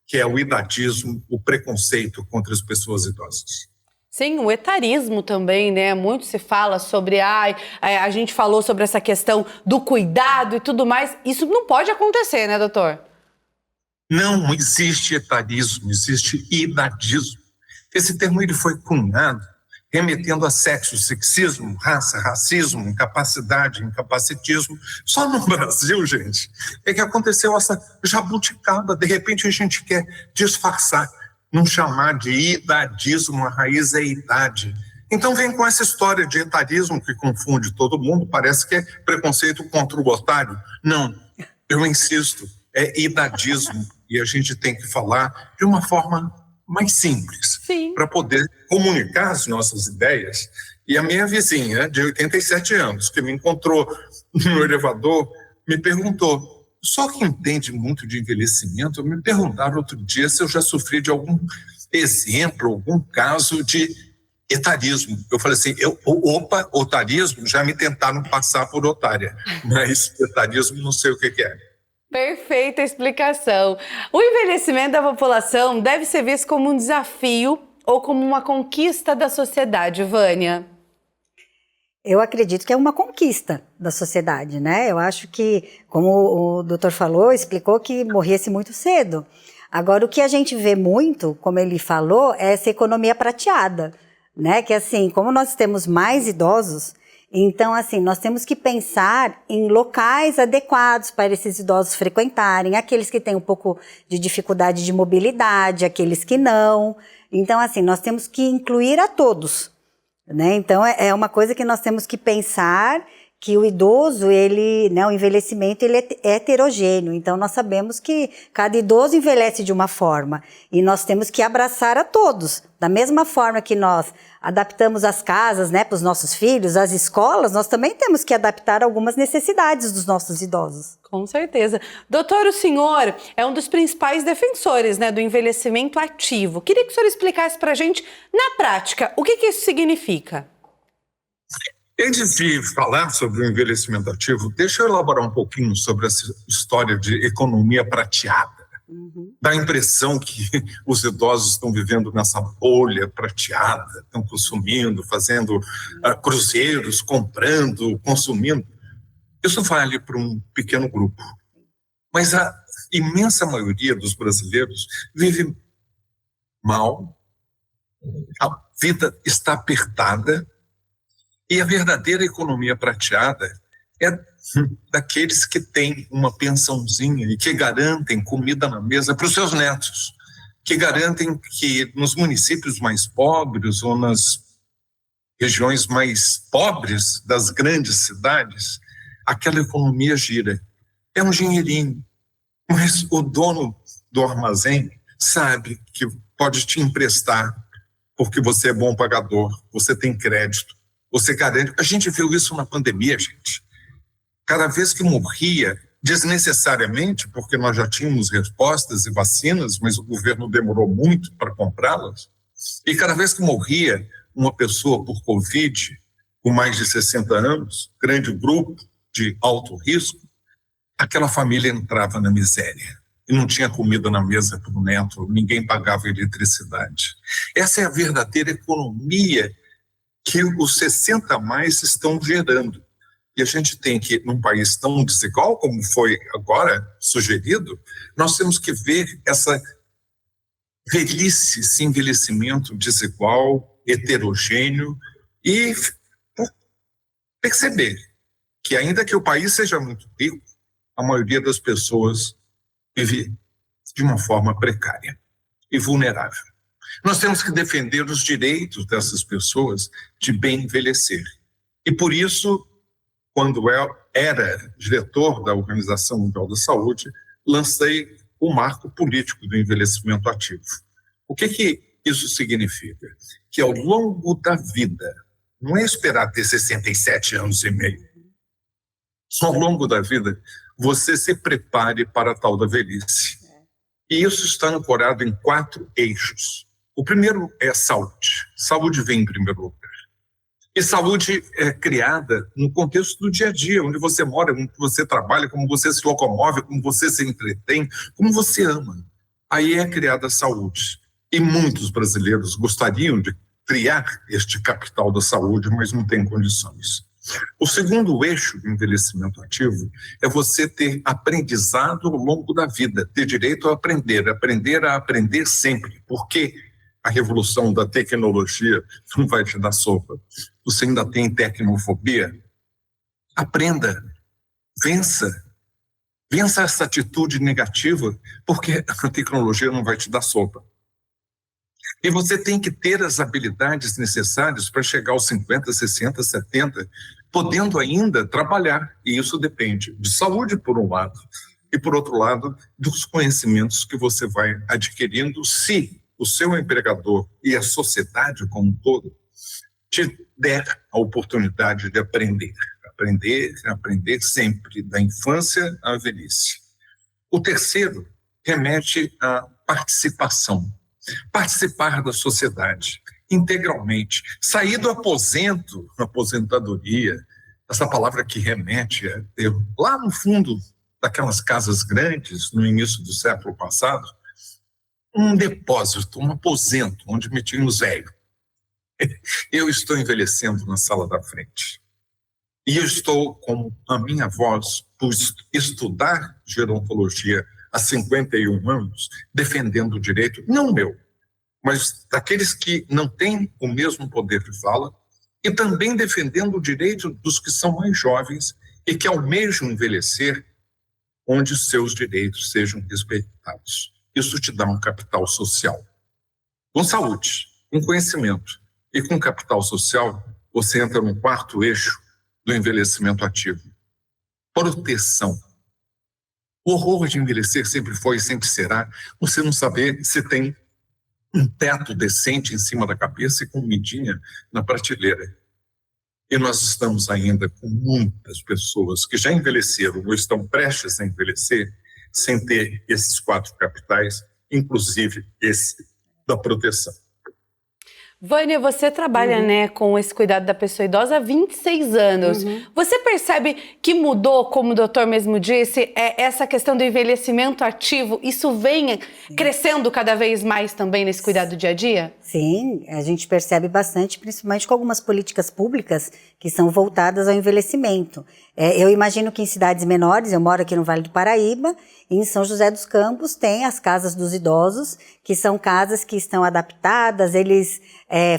que é o idadismo, o preconceito contra as pessoas idosas. Sim, o etarismo também, né? Muito se fala sobre, a gente falou sobre essa questão do cuidado e tudo mais. Isso não pode acontecer, né, doutor? Não existe etarismo, existe idadismo. Esse termo ele foi cunhado remetendo a sexo, sexismo, raça, racismo, incapacidade, incapacitismo. Só no Brasil, gente, é que aconteceu essa jabuticaba. De repente a gente quer disfarçar, não chamar de idadismo, a raiz é idade. Então vem com essa história de etarismo que confunde todo mundo, parece que é preconceito contra o otário. Não, eu insisto, é idadismo e a gente tem que falar de uma forma mais simples, para poder comunicar as nossas ideias. E a minha vizinha, de 87 anos, que me encontrou no elevador, me perguntou, só que entende muito de envelhecimento, me perguntaram outro dia se eu já sofri de algum exemplo, algum caso de etarismo. Eu falei assim, otarismo, já me tentaram passar por otária, mas etarismo não sei o que é. Perfeita explicação. O envelhecimento da população deve ser visto como um desafio ou como uma conquista da sociedade, Vânia? Eu acredito que é uma conquista da sociedade, né? Eu acho que, como o doutor falou, explicou que morria-se muito cedo. Agora, o que a gente vê muito, como ele falou, é essa economia prateada, né? Que assim, como nós temos mais idosos, então, assim, nós temos que pensar em locais adequados para esses idosos frequentarem, aqueles que têm um pouco de dificuldade de mobilidade, aqueles que não. Então, assim, nós temos que incluir a todos, né? Então, é uma coisa que nós temos que pensar que o idoso, o envelhecimento, ele é heterogêneo. Então, nós sabemos que cada idoso envelhece de uma forma e nós temos que abraçar a todos. Da mesma forma que nós adaptamos as casas, né, para os nossos filhos, as escolas, nós também temos que adaptar algumas necessidades dos nossos idosos. Com certeza. Doutor, o senhor é um dos principais defensores, né, do envelhecimento ativo. Queria que o senhor explicasse para a gente, na prática, o que isso significa? Antes de falar sobre o envelhecimento ativo, deixa eu elaborar um pouquinho sobre essa história de economia prateada. Dá a impressão que os idosos estão vivendo nessa bolha prateada, estão consumindo, fazendo cruzeiros, comprando, consumindo. Isso vale para um pequeno grupo. Mas a imensa maioria dos brasileiros vive mal, a vida está apertada, e a verdadeira economia prateada é daqueles que têm uma pensãozinha e que garantem comida na mesa para os seus netos, que garantem que nos municípios mais pobres ou nas regiões mais pobres das grandes cidades, aquela economia gira. É um dinheirinho, mas o dono do armazém sabe que pode te emprestar porque você é bom pagador, você tem crédito, você garante. A gente viu isso na pandemia, gente. Cada vez que morria, desnecessariamente, porque nós já tínhamos respostas e vacinas, mas o governo demorou muito para comprá-las, e cada vez que morria uma pessoa por Covid, com mais de 60 anos, grande grupo de alto risco, aquela família entrava na miséria. E não tinha comida na mesa para o neto, ninguém pagava eletricidade. Essa é a verdadeira economia que os 60 a mais estão gerando. E a gente tem que, num país tão desigual como foi agora sugerido, nós temos que ver essa velhice, esse envelhecimento desigual, heterogêneo, e perceber que ainda que o país seja muito rico, a maioria das pessoas vive de uma forma precária e vulnerável. Nós temos que defender os direitos dessas pessoas de bem envelhecer. E por isso, quando eu era diretor da Organização Mundial da Saúde, lancei o marco político do envelhecimento ativo. O que isso significa? Que ao longo da vida, não é esperar ter 67 anos e meio, ao longo da vida, você se prepare para a tal da velhice. E isso está ancorado em 4 eixos. O primeiro é a saúde. Saúde vem em primeiro lugar. E saúde é criada no contexto do dia a dia, onde você mora, onde você trabalha, como você se locomove, como você se entretém, como você ama. Aí é criada a saúde. E muitos brasileiros gostariam de criar este capital da saúde, mas não têm condições. O segundo eixo do envelhecimento ativo é você ter aprendizado ao longo da vida, ter direito a aprender sempre, porque a revolução da tecnologia não vai te dar sopa. Você ainda tem tecnofobia? Aprenda, vença essa atitude negativa, porque a tecnologia não vai te dar sopa. E você tem que ter as habilidades necessárias para chegar aos 50, 60, 70, podendo ainda trabalhar. E isso depende de saúde, por um lado, e, por outro lado, dos conhecimentos que você vai adquirindo, se o seu empregador e a sociedade como um todo te der a oportunidade de aprender sempre, da infância à velhice. O terceiro remete à participação. Participar da sociedade integralmente, sair do aposentadoria, essa palavra que remete a ter, lá no fundo daquelas casas grandes, no início do século passado, um depósito, um aposento, onde metiam os velhos. Eu estou envelhecendo na sala da frente. E eu estou, com a minha voz, por estudar gerontologia há 51 anos, defendendo o direito, não meu, mas daqueles que não têm o mesmo poder de fala, e também defendendo o direito dos que são mais jovens e que almejam envelhecer onde os seus direitos sejam respeitados. Isso te dá um capital social. Com saúde, com conhecimento e com capital social, você entra no quarto eixo do envelhecimento ativo. Proteção. O horror de envelhecer sempre foi e sempre será você não saber se tem um teto decente em cima da cabeça e comidinha na prateleira. E nós estamos ainda com muitas pessoas que já envelheceram ou estão prestes a envelhecer sem ter esses quatro capitais, inclusive esse da proteção. Vânia, você trabalha, né, com esse cuidado da pessoa idosa há 26 anos. Você percebe que mudou, como o doutor mesmo disse, essa questão do envelhecimento ativo, isso vem crescendo cada vez mais também nesse cuidado do dia a dia? Sim, a gente percebe bastante, principalmente com algumas políticas públicas que são voltadas ao envelhecimento. Eu imagino que em cidades menores, eu moro aqui no Vale do Paraíba, e em São José dos Campos tem as casas dos idosos, que são casas que estão adaptadas, eles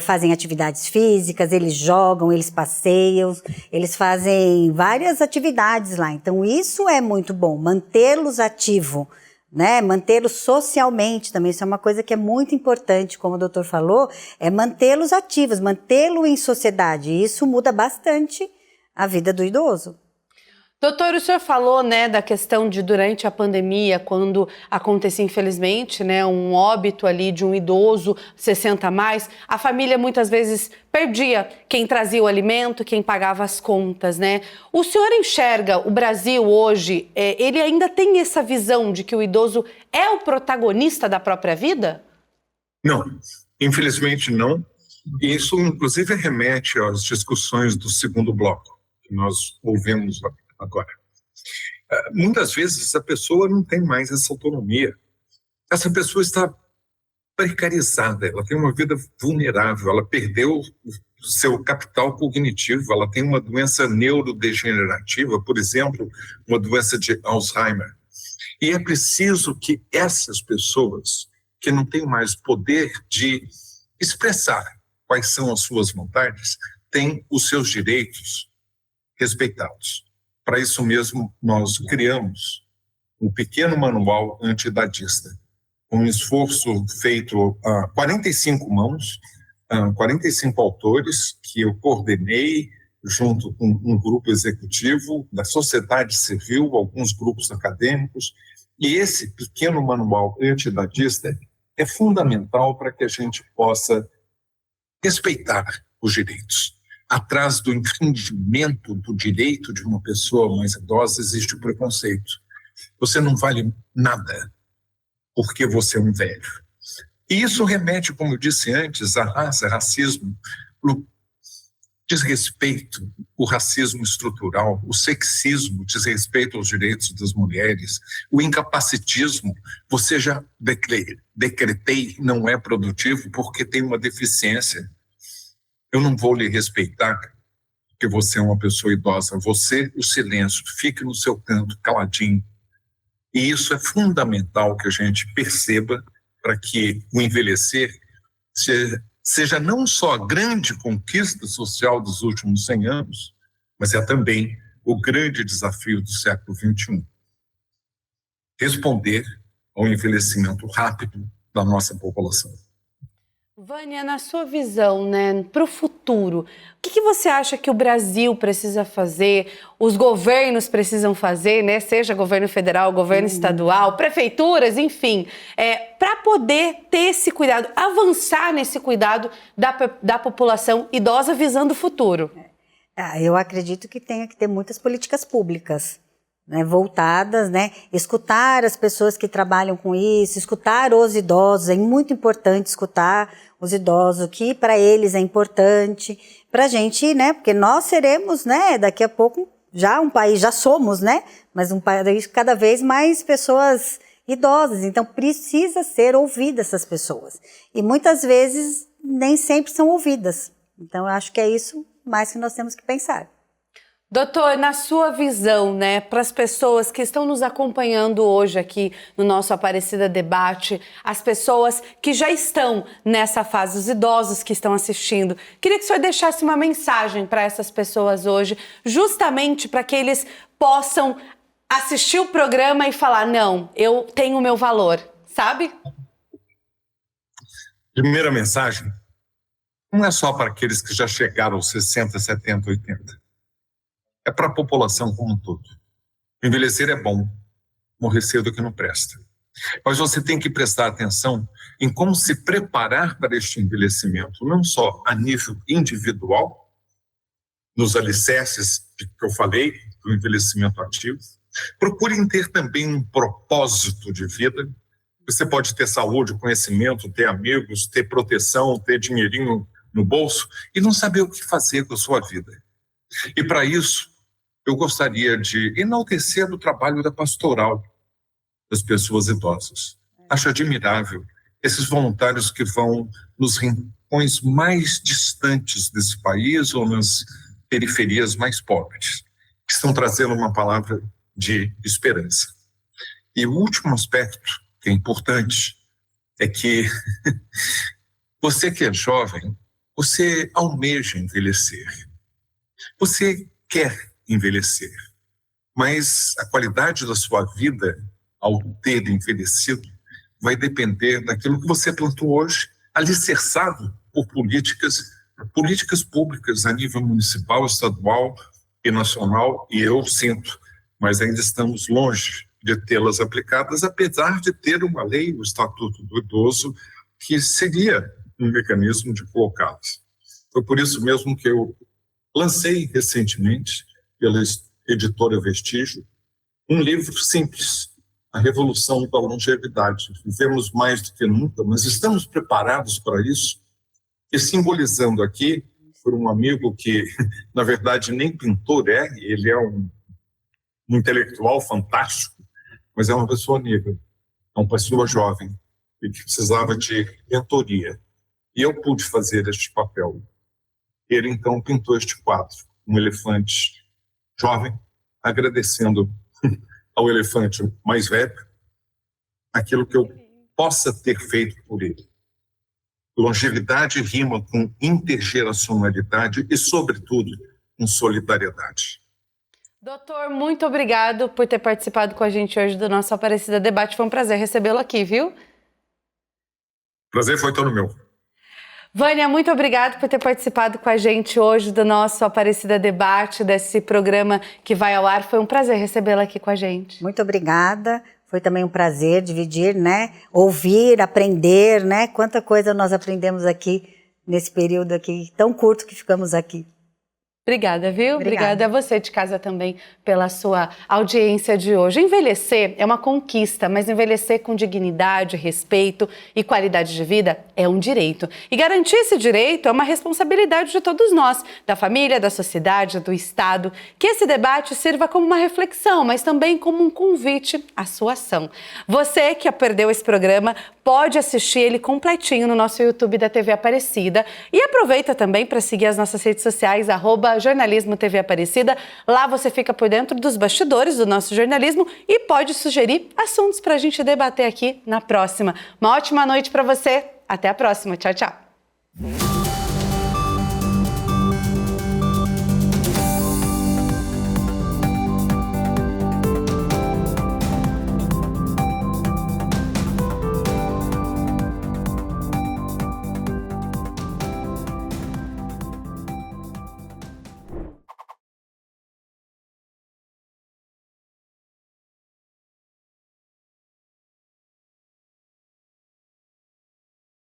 fazem atividades físicas, eles jogam, eles passeiam, eles fazem várias atividades lá. Então isso é muito bom, mantê-los ativos, né? Mantê-los socialmente também, isso é uma coisa que é muito importante, como o doutor falou, é mantê-los ativos, mantê-lo em sociedade, e isso muda bastante a vida do idoso. Doutor, o senhor falou, né, da questão de durante a pandemia, quando acontecia, infelizmente, né, um óbito ali de um idoso, 60 a mais, a família muitas vezes perdia quem trazia o alimento, quem pagava as contas, né? O senhor enxerga o Brasil hoje, ele ainda tem essa visão de que o idoso é o protagonista da própria vida? Não, infelizmente não. E isso, inclusive, remete às discussões do segundo bloco, que nós ouvimos agora. Muitas vezes a pessoa não tem mais essa autonomia. Essa pessoa está precarizada, ela tem uma vida vulnerável, ela perdeu o seu capital cognitivo, ela tem uma doença neurodegenerativa, por exemplo, uma doença de Alzheimer. E é preciso que essas pessoas que não têm mais poder de expressar quais são as suas vontades, tenham os seus direitos respeitados. Para isso mesmo, nós criamos um pequeno manual anti-idadista, um esforço feito a 45 mãos, 45 autores, que eu coordenei junto com um grupo executivo da sociedade civil, alguns grupos acadêmicos, e esse pequeno manual anti-idadista é fundamental para que a gente possa respeitar os direitos. Atrás do infringimento do direito de uma pessoa mais idosa existe o preconceito. Você não vale nada porque você é um velho. E isso remete, como eu disse antes, à raça, racismo. desrespeito, o racismo estrutural, o sexismo, desrespeito aos direitos das mulheres, o incapacitismo, você já decretei, não é produtivo porque tem uma deficiência. Eu não vou lhe respeitar porque você é uma pessoa idosa. Você, o silêncio, fique no seu canto, caladinho. E isso é fundamental que a gente perceba para que o envelhecer seja não só a grande conquista social dos últimos 100 anos, mas é também o grande desafio do século XXI. Responder ao envelhecimento rápido da nossa população. Vânia, na sua visão, né, para o futuro, o que você acha que o Brasil precisa fazer, os governos precisam fazer, né, seja governo federal, governo estadual, prefeituras, enfim, para poder ter esse cuidado, avançar nesse cuidado da população idosa visando o futuro? Eu acredito que tenha que ter muitas políticas públicas, né, voltadas, né, escutar as pessoas que trabalham com isso, escutar os idosos, é muito importante escutar os idosos, o que para eles é importante, para a gente, né, porque nós seremos, né, daqui a pouco já um país, já somos, né, mas um país cada vez mais pessoas idosas, então precisa ser ouvida essas pessoas, e muitas vezes nem sempre são ouvidas, então eu acho que é isso mais que nós temos que pensar. Doutor, na sua visão, né, para as pessoas que estão nos acompanhando hoje aqui no nosso Aparecida Debate, as pessoas que já estão nessa fase, os idosos que estão assistindo, queria que o senhor deixasse uma mensagem para essas pessoas hoje, justamente para que eles possam assistir o programa e falar, não, eu tenho o meu valor, sabe? Primeira mensagem, não é só para aqueles que já chegaram aos 60, 70, 80. É para a população como um todo. Envelhecer é bom, morrer cedo é que não presta. Mas você tem que prestar atenção em como se preparar para este envelhecimento, não só a nível individual, nos alicerces que eu falei, do envelhecimento ativo. Procurem ter também um propósito de vida. Você pode ter saúde, conhecimento, ter amigos, ter proteção, ter dinheirinho no bolso e não saber o que fazer com a sua vida. E para isso, eu gostaria de enaltecer o trabalho da pastoral das pessoas idosas. Acho admirável esses voluntários que vão nos rincões mais distantes desse país ou nas periferias mais pobres, que estão trazendo uma palavra de esperança. E o último aspecto, que é importante, é que você que é jovem, você almeja envelhecer. Você quer envelhecer, mas a qualidade da sua vida, ao ter envelhecido, vai depender daquilo que você plantou hoje, alicerçado por políticas públicas a nível municipal, estadual e nacional, e eu sinto, mas ainda estamos longe de tê-las aplicadas, apesar de ter uma lei, o Estatuto do Idoso, que seria um mecanismo de colocá-las. Foi por isso mesmo que eu lancei recentemente, pela editora Vestígio, um livro simples, A Revolução da Longevidade. Vivemos mais do que nunca, mas estamos preparados para isso? E simbolizando aqui, por um amigo que, na verdade, nem pintor ele é um intelectual fantástico, mas é uma pessoa negra, é uma pessoa jovem, e que precisava de mentoria. E eu pude fazer este papel. Ele, então, pintou este quadro, um elefante jovem, agradecendo ao elefante mais velho aquilo que eu possa ter feito por ele. Longevidade rima com intergeracionalidade e, sobretudo, com solidariedade. Doutor, muito obrigado por ter participado com a gente hoje do nosso Aparecida Debate. Foi um prazer recebê-lo aqui, viu? Prazer foi todo meu. Vânia, muito obrigado por ter participado com a gente hoje do nosso Aparecida Debate, desse programa que vai ao ar. Foi um prazer recebê-la aqui com a gente. Muito obrigada. Foi também um prazer dividir, né? Ouvir, aprender, né? Quanta coisa nós aprendemos aqui nesse período aqui tão curto que ficamos aqui. Obrigada, viu? Obrigada a você de casa também pela sua audiência de hoje. Envelhecer é uma conquista, mas envelhecer com dignidade, respeito e qualidade de vida é um direito. E garantir esse direito é uma responsabilidade de todos nós, da família, da sociedade, do Estado. Que esse debate sirva como uma reflexão, mas também como um convite à sua ação. Você que perdeu esse programa pode assistir ele completinho no nosso YouTube da TV Aparecida e aproveita também para seguir as nossas redes sociais, @jornalismo TV Aparecida. Lá você fica por dentro dos bastidores do nosso jornalismo e pode sugerir assuntos para a gente debater aqui na próxima. Uma ótima noite para você. Até a próxima. Tchau, tchau.